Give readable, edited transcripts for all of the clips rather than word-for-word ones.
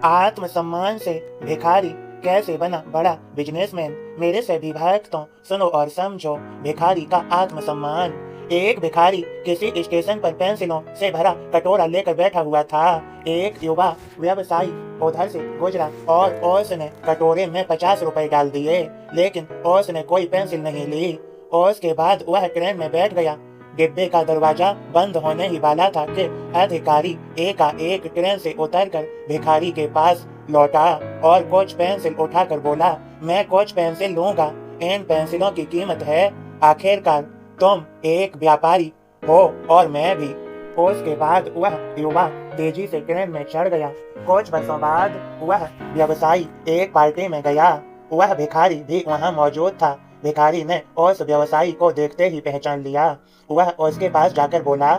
आत्मसम्मान से भिखारी कैसे बना बड़ा बिजनेसमैन। मेरे सभी भक्तों सुनो और समझो भिखारी का आत्मसम्मान। एक भिखारी किसी स्टेशन पर पेंसिलों से भरा कटोरा लेकर बैठा हुआ था। एक युवा व्यवसायी उधर से गुजरा और उसने कटोरे में 50 रुपए डाल दिए, लेकिन उसने कोई पेंसिल नहीं ली। उसके बाद वह ट्रेन में बैठ गया। डिब्बे का दरवाजा बंद होने ही वाला था कि अधिकारी एकाएक ट्रेन से उतरकर भिखारी के पास लौटा और कुछ पेंसिल उठाकर बोला, मैं कुछ पेंसिल लूंगा, इन पेंसिलों की कीमत है। आखिरकार तुम एक व्यापारी हो और मैं भी। उसके बाद वह युवा तेजी से ट्रेन में चढ़ गया। कुछ वर्षों बाद वह व्यवसायी एक पार्टी में गया। वह भिखारी भी वहां मौजूद था। भिखारी ने उस व्यवसायी को देखते ही पहचान लिया। वह उसके पास जाकर बोला,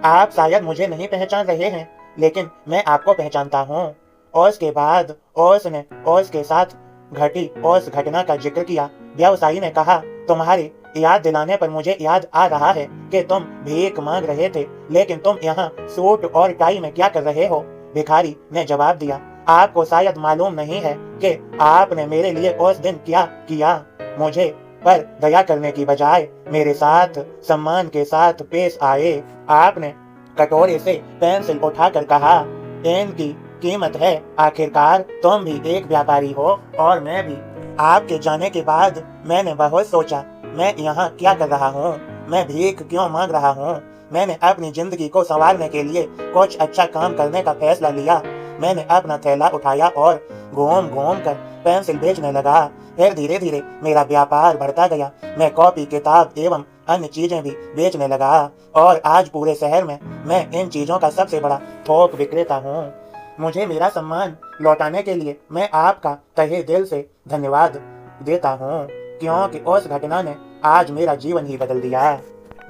आप शायद मुझे नहीं पहचान रहे हैं, लेकिन मैं आपको पहचानता हूँ। उसके बाद उसने उसके साथ घटी उस घटना का जिक्र किया। व्यवसायी ने कहा, तुम्हारी याद दिलाने पर मुझे याद आ रहा है कि तुम भीख मांग रहे थे, लेकिन तुम यहाँ सूट और टाई में क्या कर रहे हो? भिखारी ने जवाब दिया, आपको शायद मालूम नहीं है कि आपने मेरे लिए उस दिन क्या किया। मुझे पर दया करने की बजाय मेरे साथ सम्मान के साथ पेश आए। आपने कटोरे से पेंसिल उठाकर कहा, इनकी कीमत है। आखिरकार तुम भी एक व्यापारी हो और मैं भी। आपके जाने के बाद मैंने बहुत सोचा, मैं यहाँ क्या कर रहा हूँ, मैं भीख क्यों मांग रहा हूँ। मैंने अपनी जिंदगी को संवारने के लिए कुछ अच्छा काम करने का फैसला लिया। मैंने अपना थैला उठाया और घूम घूम कर पेंसिल बेचने लगा। फिर धीरे धीरे मेरा व्यापार बढ़ता गया। मैं कॉपी, किताब एवं अन्य चीजें भी बेचने लगा और आज पूरे शहर में मैं इन चीजों का सबसे बड़ा थोक विक्रेता हूँ। मुझे मेरा सम्मान लौटाने के लिए मैं आपका तहे दिल से धन्यवाद देता हूँ, क्योंकि उस घटना ने आज मेरा जीवन ही बदल दिया।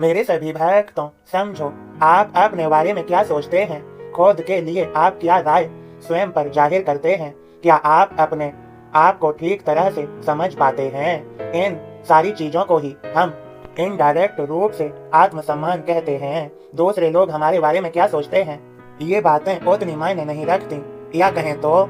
मेरे सभी भक्तों समझो, आप अपने बारे में क्या सोचते हैं? खुद के लिए आप क्या राय स्वयं पर जाहिर करते हैं? क्या आप अपने आप को ठीक तरह से समझ पाते हैं? इन सारी चीजों को ही हम इनडायरेक्ट रूप से आत्मसम्मान कहते हैं। दूसरे लोग हमारे बारे में क्या सोचते हैं, ये बातें उतनी मायने नहीं रखती, या कहें तो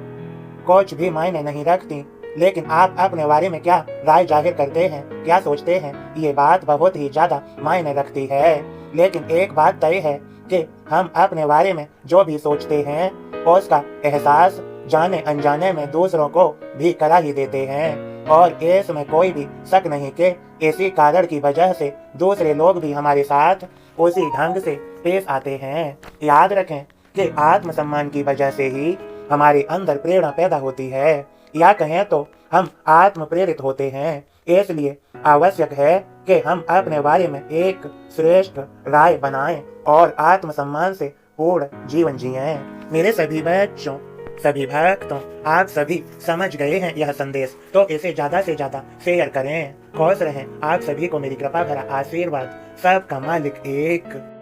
कुछ भी मायने नहीं रखती। लेकिन आप अपने बारे में क्या राय जाहिर करते हैं, क्या सोचते हैं, ये बात बहुत ही ज्यादा मायने रखती है। लेकिन एक बात तय है कि हम अपने बारे में जो भी सोचते हैं उसका एहसास जाने अनजाने में दूसरों को भी करा ही देते हैं, और इसमें कोई भी शक नहीं कि इसी कारण की वजह से दूसरे लोग भी हमारे साथ उसी ढंग से पेश आते हैं। याद रखें कि आत्मसम्मान की वजह से ही हमारे अंदर प्रेरणा पैदा होती है, या कहें तो हम आत्म प्रेरित होते हैं। इसलिए आवश्यक है कि हम अपने बारे में एक श्रेष्ठ राय बनाएं और आत्मसम्मान से पूर्ण जीवन जिएं। मेरे सभी बच्चों, सभी भक्तों, आप सभी समझ गए हैं यह संदेश, तो इसे ज्यादा से ज्यादा शेयर करें। खुश रहें। आप सभी को मेरी कृपा भरा आशीर्वाद। सबका मालिक एक।